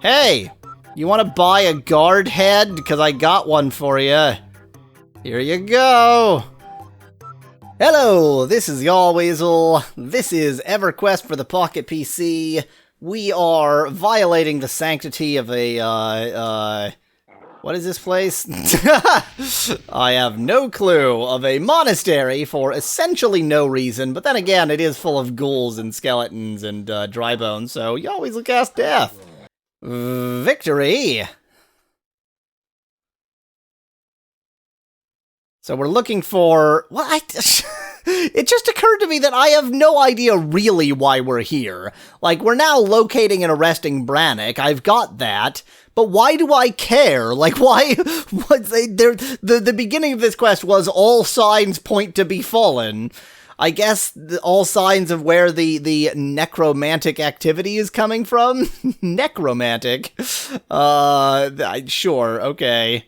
Hey, you want to buy a guard head? Because I got one for you. Here you go. Hello, this is Yawweasel. This is EverQuest for the Pocket PC. We are violating the sanctity of a, what is this place? I have no clue. Of a monastery for essentially no reason, but then again, it is full of ghouls and skeletons and dry bones, so you always look cast death. Victory! So we're looking for... What? It just occurred to me that I have no idea really why we're here. Like, we're now locating and arresting Brannick, I've got that, but why do I care? Like, why... The beginning of this quest was all signs point to Befallen. I guess all signs of where the necromantic activity is coming from? Necromantic? Sure, okay.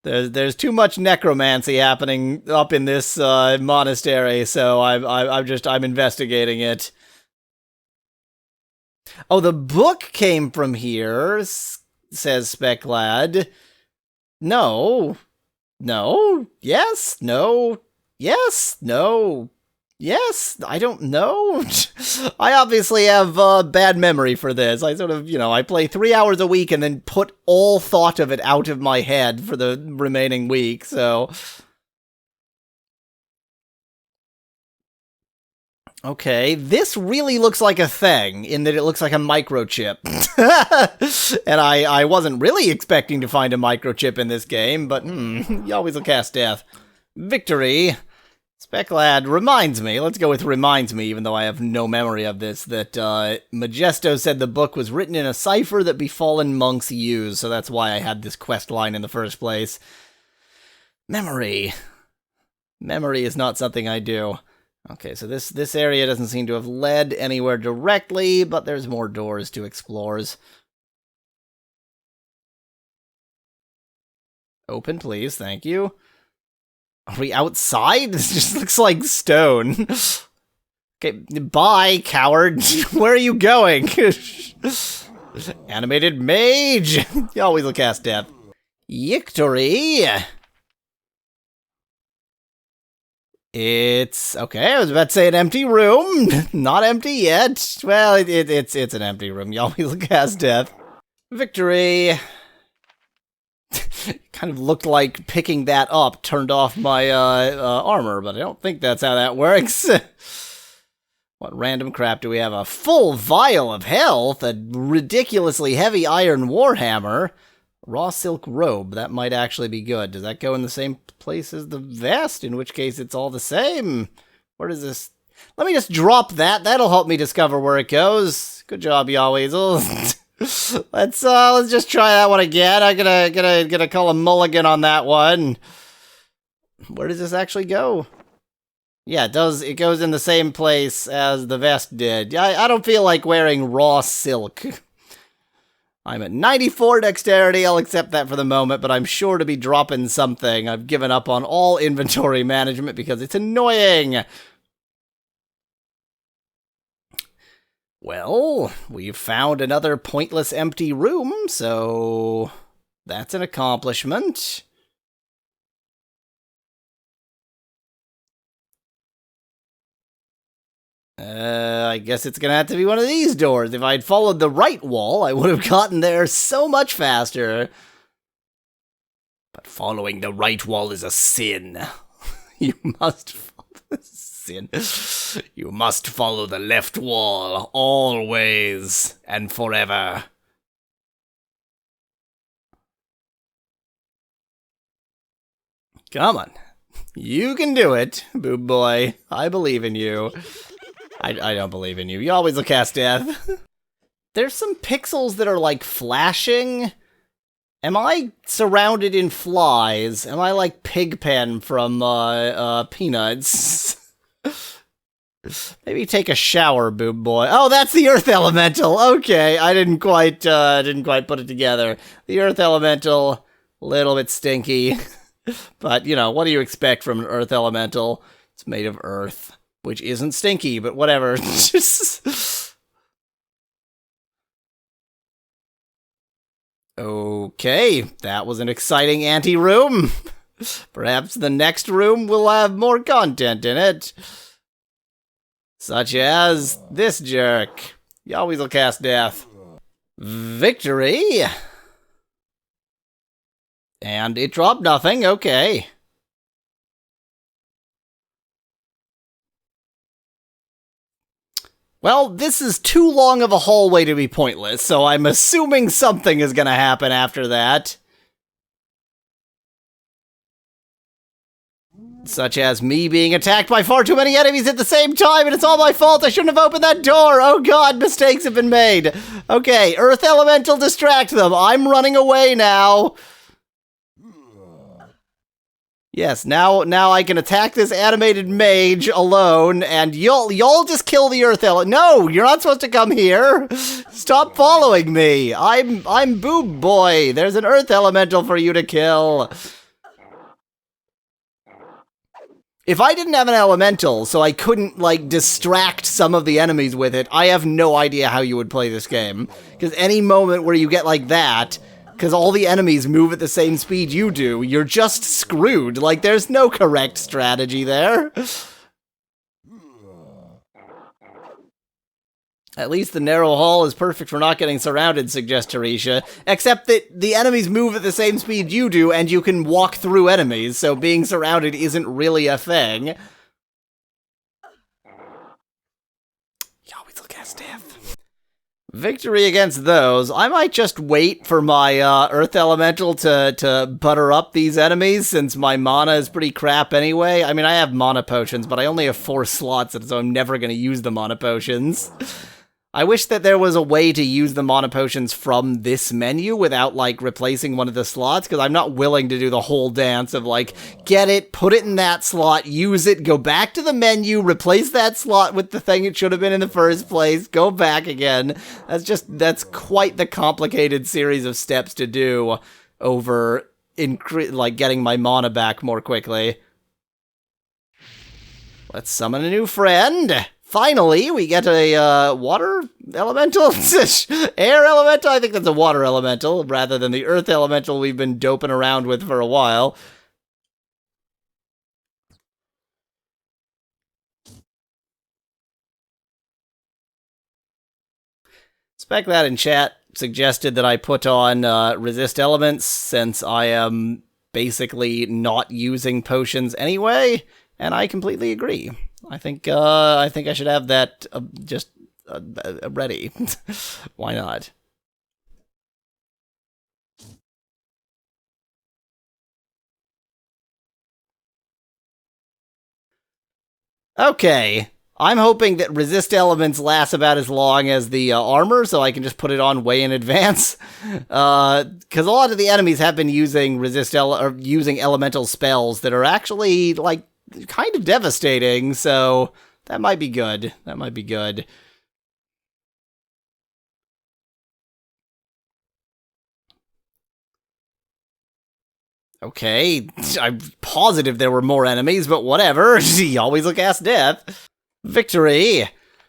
There's too much necromancy happening up in this monastery, so I'm investigating it. Oh, the book came from here, says Speclad. No. No. Yes. No. Yes. No. Yes. I don't know. I obviously have bad memory for this. I sort of, I play 3 hours a week and then put all thought of it out of my head for the remaining week, so... Okay, this really looks like a thing, in that it looks like a microchip. And I wasn't really expecting to find a microchip in this game, but you always will cast death. Victory. Speclad reminds me, let's go with reminds me, even though I have no memory of this, that Majesto said the book was written in a cipher that Befallen monks use, so that's why I had this quest line in the first place. Memory. Memory is not something I do. Okay, so this area doesn't seem to have led anywhere directly, but there's more doors to explore. Open, please, thank you. Are we outside? This just looks like stone. Okay, bye, coward. Where are you going? Animated mage. You always will cast death. Victory. It's okay. I was about to say an empty room. Not empty yet. Well, it's an empty room. You always will cast death. Victory. Kind of looked like picking that up turned off my armor, but I don't think that's how that works. What random crap do we have? A full vial of health, a ridiculously heavy iron warhammer, raw silk robe. That might actually be good. Does that go in the same place as the vest? In which case it's all the same. Where does this... Let me just drop that. That'll help me discover where it goes. Good job, Yawweasel. Let's just try that one again. I'm gonna call a mulligan on that one. Where does this actually go? Yeah, it does. It goes in the same place as the vest did. I don't feel like wearing raw silk. I'm at 94 dexterity. I'll accept that for the moment, but I'm sure to be dropping something. I've given up on all inventory management because it's annoying. Well, we've found another pointless empty room, so that's an accomplishment. I guess it's gonna have to be one of these doors. If I'd followed the right wall, I would have gotten there so much faster. But following the right wall is a sin. You must follow the sin. You must follow the left wall, always and forever. Come on. You can do it, boob boy. I believe in you. I don't believe in you. You always will cast death. There's some pixels that are like flashing. Am I surrounded in flies? Am I like Pigpen from Peanuts? Maybe take a shower, boob boy. Oh, that's the Earth Elemental. Okay, I didn't quite put it together. The Earth Elemental, a little bit stinky, but what do you expect from an Earth Elemental? It's made of earth, which isn't stinky, but whatever. Okay, that was an exciting ante-room. Perhaps the next room will have more content in it. Such as this jerk. You always will cast death. Victory! And it dropped nothing, okay. Well, this is too long of a hallway to be pointless, so I'm assuming something is gonna happen after that. Such as me being attacked by far too many enemies at the same time, and it's all my fault. I shouldn't have opened that door. Oh god, mistakes have been made. Okay, Earth Elemental, distract them. I'm running away now. Yes, now I can attack this animated mage alone, and y'all just kill the Earth Elemental. No, you're not supposed to come here. Stop following me. I'm Boob Boy. There's an Earth Elemental for you to kill. If I didn't have an elemental, so I couldn't, like, distract some of the enemies with it, I have no idea how you would play this game. Because any moment where you get like that, because all the enemies move at the same speed you do, you're just screwed. Like, there's no correct strategy there. At least the narrow hall is perfect for not getting surrounded, suggests Tarisha. Except that the enemies move at the same speed you do, and you can walk through enemies, so being surrounded isn't really a thing. You always look at death. Victory against those. I might just wait for my Earth Elemental to butter up these enemies, since my mana is pretty crap anyway. I mean, I have mana potions, but I only have 4 slots, so I'm never going to use the mana potions. I wish that there was a way to use the mana potions from this menu without, like, replacing one of the slots, because I'm not willing to do the whole dance of, like, get it, put it in that slot, use it, go back to the menu, replace that slot with the thing it should have been in the first place, go back again. That's quite the complicated series of steps to do over, like, getting my mana back more quickly. Let's summon a new friend. Finally, we get a water elemental? Air elemental? I think that's a water elemental, rather than the earth elemental we've been doping around with for a while. Spec that in chat suggested that I put on resist elements, since I am basically not using potions anyway, and I completely agree. I think I should have that just ready. Why not? Okay. I'm hoping that resist elements lasts about as long as the armor, so I can just put it on way in advance. Because a lot of the enemies have been using using elemental spells that are actually, like, kind of devastating, so that might be good. That might be good. Okay, I'm positive there were more enemies, but whatever. You always look ass death. Victory.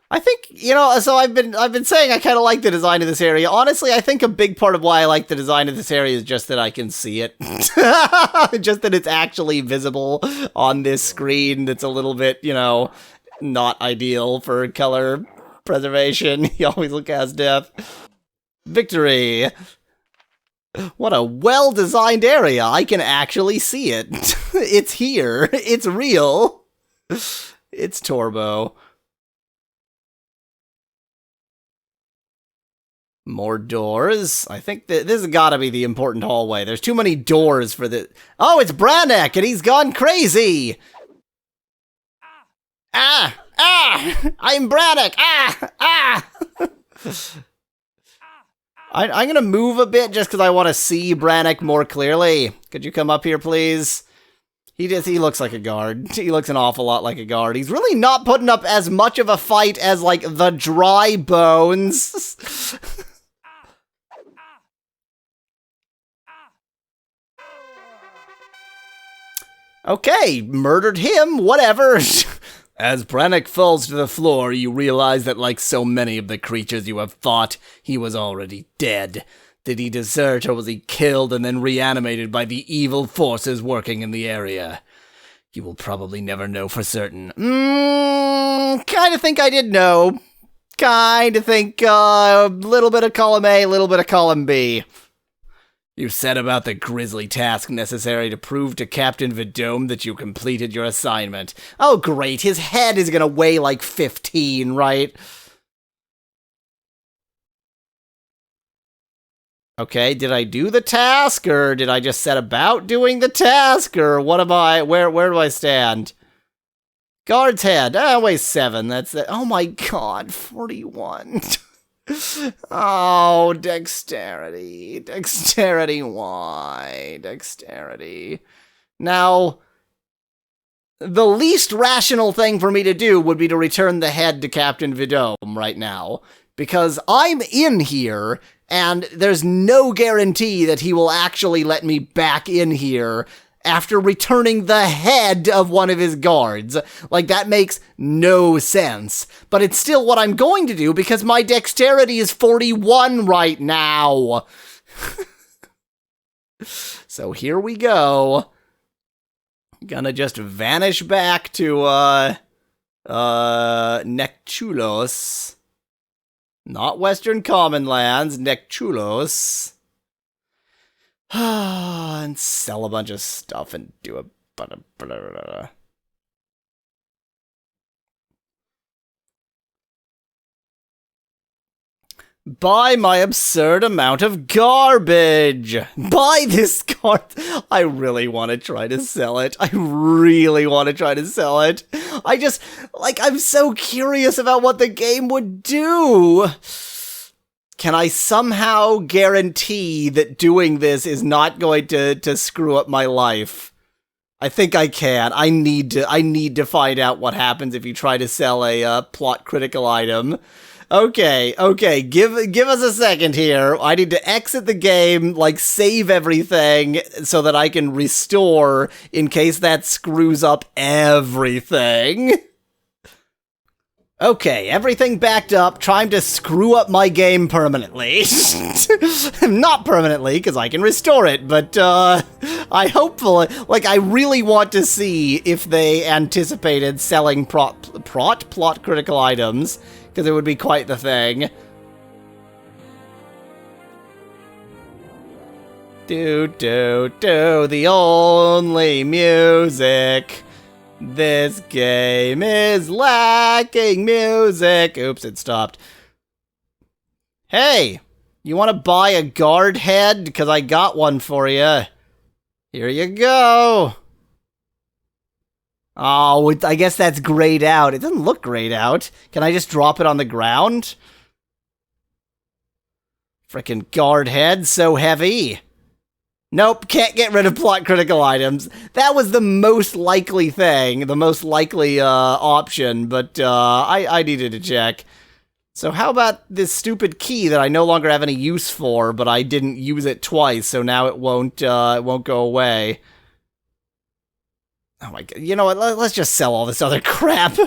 I think, you know, so I've been saying I kind of like the design of this area. Honestly, I think a big part of why I like the design of this area is just that I can see it. Just that it's actually visible on this screen that's a little bit, you know, not ideal for color preservation. You always look as death. Victory. What a well-designed area. I can actually see it. It's here. It's real. It's Torbo. More doors. I think that this has got to be the important hallway. There's too many doors for the... Oh, it's Brannick, and he's gone crazy! Ah! Ah! I'm Brannick! Ah! Ah! I'm gonna move a bit just because I want to see Brannick more clearly. Could you come up here, please? He looks like a guard. He looks an awful lot like a guard. He's really not putting up as much of a fight as, like, the dry bones. Okay, murdered him, whatever. As Brannock falls to the floor, you realize that like so many of the creatures you have fought, he was already dead. Did he desert or was he killed and then reanimated by the evil forces working in the area? You will probably never know for certain. Kinda think I did know. Kinda think a little bit of column A, a little bit of column B. You said about the grisly task necessary to prove to Captain Vidome that you completed your assignment. Oh great, his head is gonna weigh like 15, right? Okay, did I do the task, or did I just set about doing the task, or what am I, where do I stand? Guard's head, weighs 7, that's it. Oh my god, 41. Oh, dexterity. Dexterity, why? Dexterity. Now, the least rational thing for me to do would be to return the head to Captain Vidome right now, because I'm in here, and there's no guarantee that he will actually let me back in here after returning the head of one of his guards. Like, that makes no sense. But it's still what I'm going to do because my dexterity is 41 right now. So here we go. Gonna just vanish back to, Nekchulos. Not Western Common Lands, Nekchulos. And sell a bunch of stuff and do a buy my absurd amount of garbage. Buy this card. I really want to try to sell it. I really want to try to sell it. I just, like, I'm so curious about what the game would do. Can I somehow guarantee that doing this is not going to screw up my life? I think I can. I need to find out what happens if you try to sell a plot critical item. Okay, give us a second here. I need to exit the game, like save everything so that I can restore in case that screws up everything. Okay, everything backed up, trying to screw up my game permanently. Not permanently, because I can restore it, but, I hopefully, like, I really want to see if they anticipated selling plot critical items, because it would be quite the thing. The only music. This game is lacking music. Oops, it stopped. Hey, you want to buy a guard head? Because I got one for you. Here you go. Oh, I guess that's grayed out. It doesn't look grayed out. Can I just drop it on the ground? Frickin' guard head, so heavy. Nope, can't get rid of plot critical items. That was the most likely thing, the most likely option, but I needed to check. So how about this stupid key that I no longer have any use for, but I didn't use it twice, so now it won't go away. Oh my god, you know what, let's just sell all this other crap.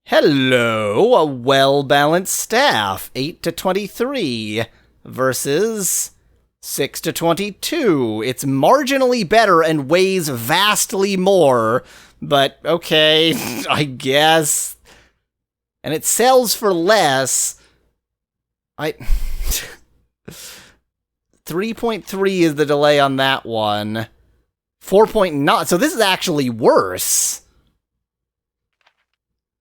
Hello, a well-balanced staff, 8 to 23, versus 6 to 22. It's marginally better and weighs vastly more, but okay, I guess. And it sells for less. 3.3 is the delay on that one. 4.9, so this is actually worse.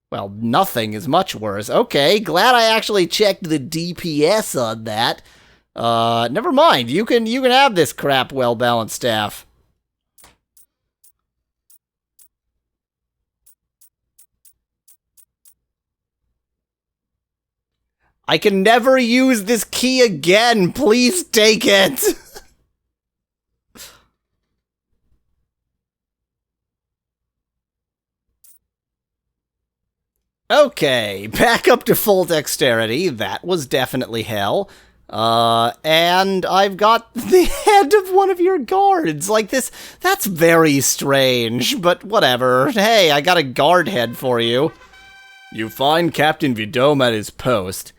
Well, nothing is much worse. Okay, glad I actually checked the DPS on that. Never mind. You can have this crap well-balanced staff. I can never use this key again. Please take it. Okay, back up to full dexterity. That was definitely hell. And I've got the head of one of your guards. Like this, that's very strange, but whatever. Hey, I got a guard head for you. You find Captain Vidome at his post.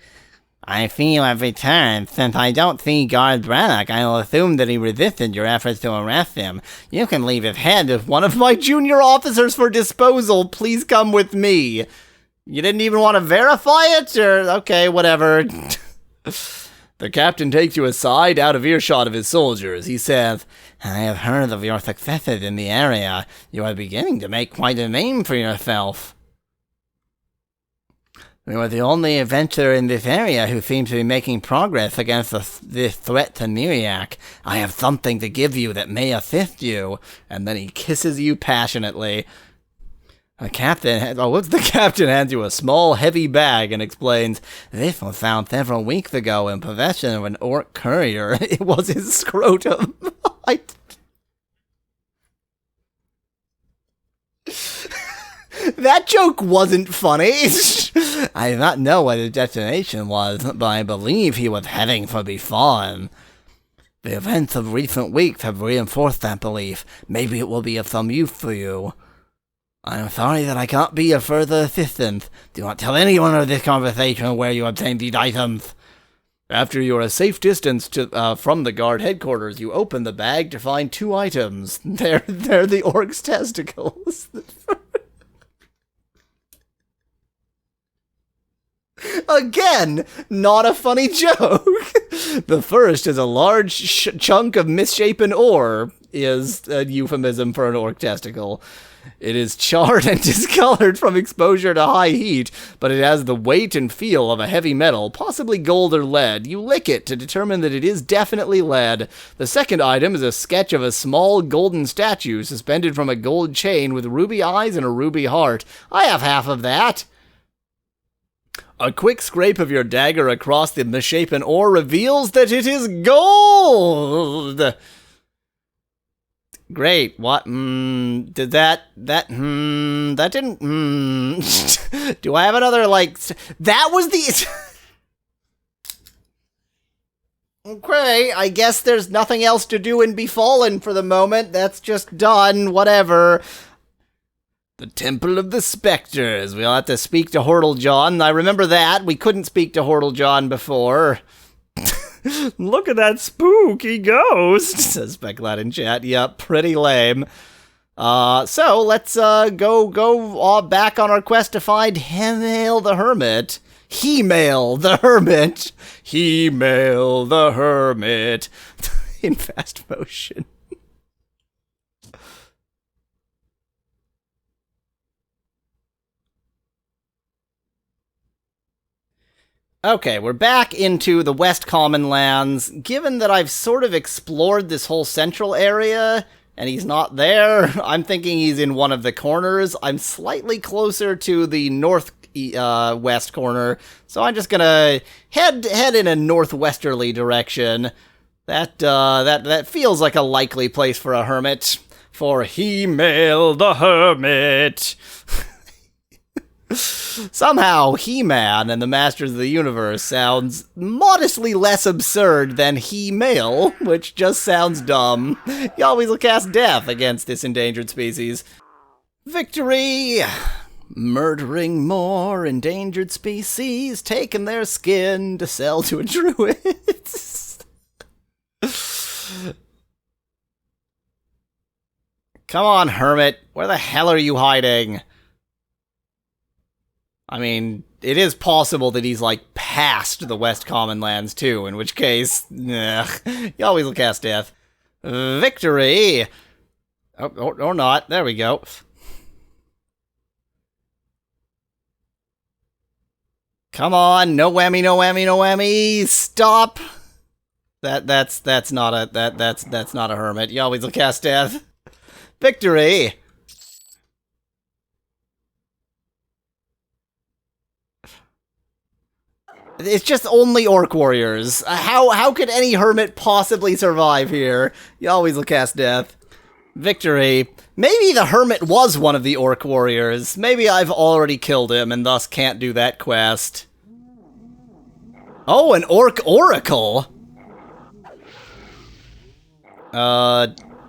I see you have returned. Since I don't see Guard Brannock, I will assume that he resisted your efforts to arrest him. You can leave his head with one of my junior officers for disposal. Please come with me. You didn't even want to verify it? Or, okay, whatever. The captain takes you aside, out of earshot of his soldiers. He says, I have heard of your successes in the area. You are beginning to make quite a name for yourself. You are the only adventurer in this area who seems to be making progress against this threat to Miriak. I have something to give you that may assist you. And then he kisses you passionately. The captain hands you a small, heavy bag and explains, this was found several weeks ago in possession of an orc courier. It was his scrotum. That joke wasn't funny. I do not know what his destination was, but I believe he was heading for Befallen. The events of recent weeks have reinforced that belief. Maybe it will be of some use for you. I am sorry that I cannot be of further assistance. Do not tell anyone of this conversation or where you obtained these items. After you are a safe distance from the guard headquarters, you open the bag to find 2 items. They're the orc's testicles. Again, not a funny joke. The first is a large chunk of misshapen ore, is a euphemism for an orc testicle. It is charred and discolored from exposure to high heat, but it has the weight and feel of a heavy metal, possibly gold or lead. You lick it to determine that it is definitely lead. The second item is a sketch of a small golden statue suspended from a gold chain with ruby eyes and a ruby heart. I have half of that. A quick scrape of your dagger across the misshapen ore reveals that it is gold! Great, what, did that didn't, do I have another, like, that was the, okay, I guess there's nothing else to do in Befallen for the moment, that's just done, whatever. The Temple of the Spectres, we'll have to speak to Hortlejohn, I remember that, we couldn't speak to Hortlejohn before. Look at that spooky ghost, says Specklat in chat. Yep, pretty lame. So let's go back on our quest to find Hemail the Hermit. Hemail the Hermit. Hemail the Hermit. In fast motion. Okay, we're back into the West Common Lands. Given that I've sort of explored this whole central area, and he's not there, I'm thinking he's in one of the corners. I'm slightly closer to the northwest corner, so I'm just gonna head in a northwesterly direction. That feels like a likely place for a hermit. For Hemail the Hermit. Somehow, He-Man and the Masters of the Universe sounds modestly less absurd than He-Mail, which just sounds dumb. You always will cast death against this endangered species. Victory! Murdering more endangered species, taking their skin to sell to a druid. Come on, hermit. Where the hell are you hiding? I mean, it is possible that he's, like, past the West Common Lands, too, in which case, you always will cast death. Victory! Oh, or not. There we go. Come on, no whammy, no whammy, no whammy. Stop. That's not a hermit. You always will cast death. Victory! It's just only orc warriors. How could any hermit possibly survive here? You always will cast death. Victory. Maybe the hermit was one of the orc warriors. Maybe I've already killed him and thus can't do that quest. Oh, an orc oracle.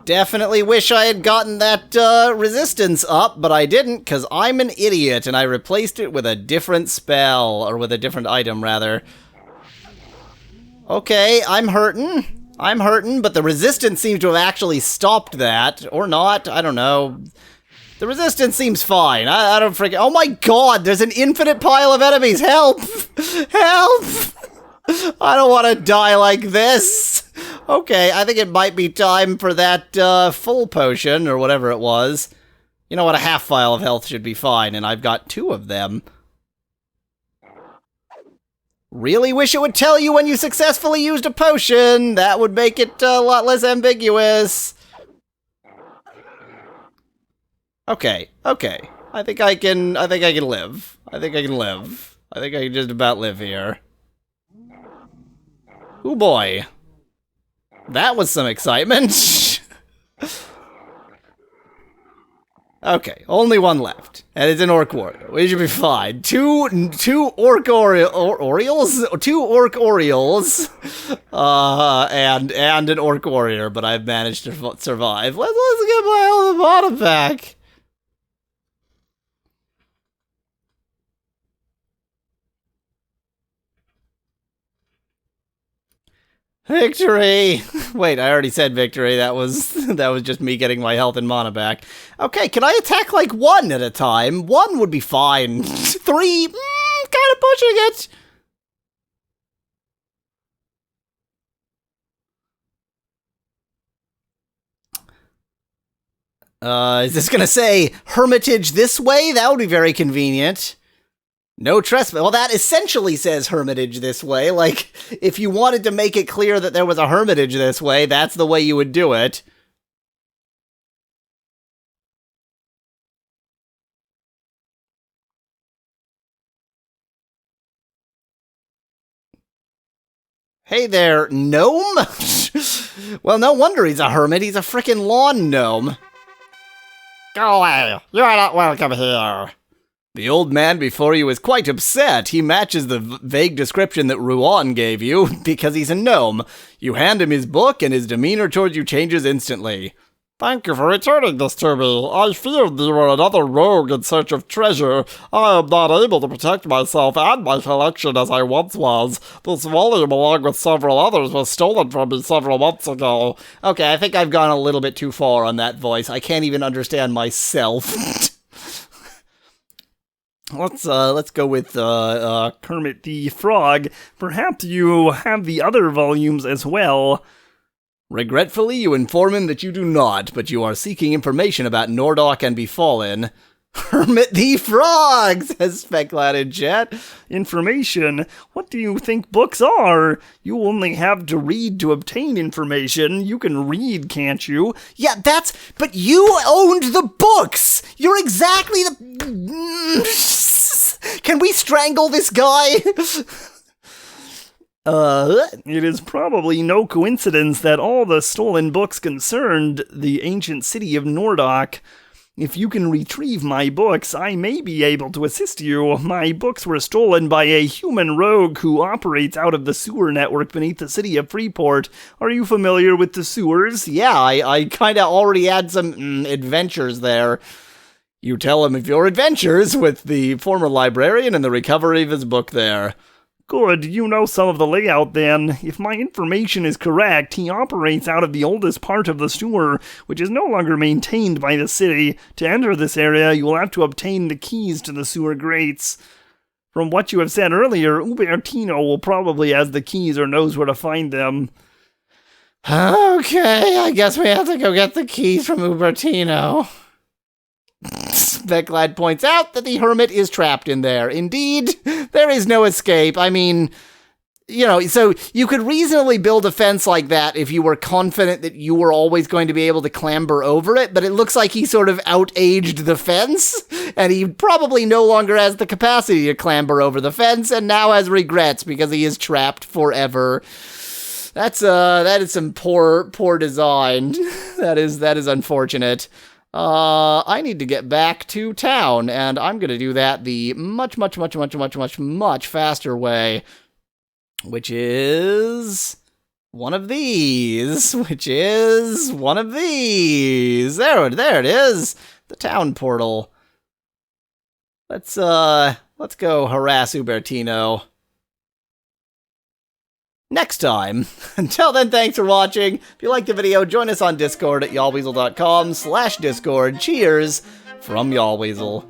Definitely wish I had gotten that resistance up, but I didn't, because I'm an idiot, and I replaced it with a different spell, or with a different item, rather. Okay, I'm hurting. I'm hurting, but the resistance seems to have actually stopped that. Or not, I don't know. The resistance seems fine. I don't freaking... Oh my god, there's an infinite pile of enemies! Help! Help! I don't want to die like this! Okay, I think it might be time for that full potion, or whatever it was. You know what, a half vial of health should be fine, and I've got 2 of them. Really wish it would tell you when you successfully used a potion. That would make it a lot less ambiguous. Okay, okay. I think I can live. I think I can live. I think I can just about live here. Oh boy. That was some excitement. Okay, only 1 left. And it's an orc warrior. We should be fine. Two orc orioles? 2 orc orioles. And an orc warrior, but I've managed to survive. Let's get my health and bottom back. Victory! Wait, I already said victory. That was just me getting my health and mana back. Okay, can I attack like 1 at a time? 1 would be fine. 3, kind of pushing it. Is this gonna say hermitage this way? That would be very convenient. No trespass. Well, that essentially says hermitage this way. Like, if you wanted to make it clear that there was a hermitage this way, that's the way you would do it. Hey there, gnome? Well, no wonder he's a hermit. He's a frickin' lawn gnome. Go away. You're not welcome here. The old man before you is quite upset. He matches the vague description that Ruan gave you, because he's a gnome. You hand him his book, and his demeanor towards you changes instantly. Thank you for returning this to me. I feared you were another rogue in search of treasure. I am not able to protect myself and my collection as I once was. This volume, along with several others, was stolen from me several months ago. Okay, I think I've gone a little bit too far on that voice. I can't even understand myself. Let's go with Kermit the Frog. Perhaps you have the other volumes as well. Regretfully, you inform him that you do not, but you are seeking information about Nordok and Befallen. Kermit the Frog, says Specklad in chat. Information? What do you think books are? You only have to read to obtain information. You can read, can't you? Yeah, but you owned the books! You're exactly the... Can we strangle this guy? It is probably no coincidence that all the stolen books concerned the ancient city of Nordok. If you can retrieve my books, I may be able to assist you. My books were stolen by a human rogue who operates out of the sewer network beneath the city of Freeport. Are you familiar with the sewers? Yeah, I kinda already had some adventures there. You tell him of your adventures with the former librarian and the recovery of his book there. Good, you know some of the layout then. If my information is correct, he operates out of the oldest part of the sewer, which is no longer maintained by the city. To enter this area, you will have to obtain the keys to the sewer grates. From what you have said earlier, Ubertino will probably has the keys or knows where to find them. Okay, I guess we have to go get the keys from Ubertino. Specklad points out that the hermit is trapped in there. Indeed, there is no escape. I mean, you know, so you could reasonably build a fence like that if you were confident that you were always going to be able to clamber over it, but it looks like he sort of outaged the fence, and he probably no longer has the capacity to clamber over the fence, and now has regrets because he is trapped forever. That is some poor design. That is unfortunate. I need to get back to town, and I'm gonna do that the much faster way. which is one of these, which is one of these. There it is. The town portal. Let's go harass Ubertino next time. Until then, thanks for watching. If you liked the video, join us on Discord at yawlweasel.com/Discord. Cheers from Yawlweasel.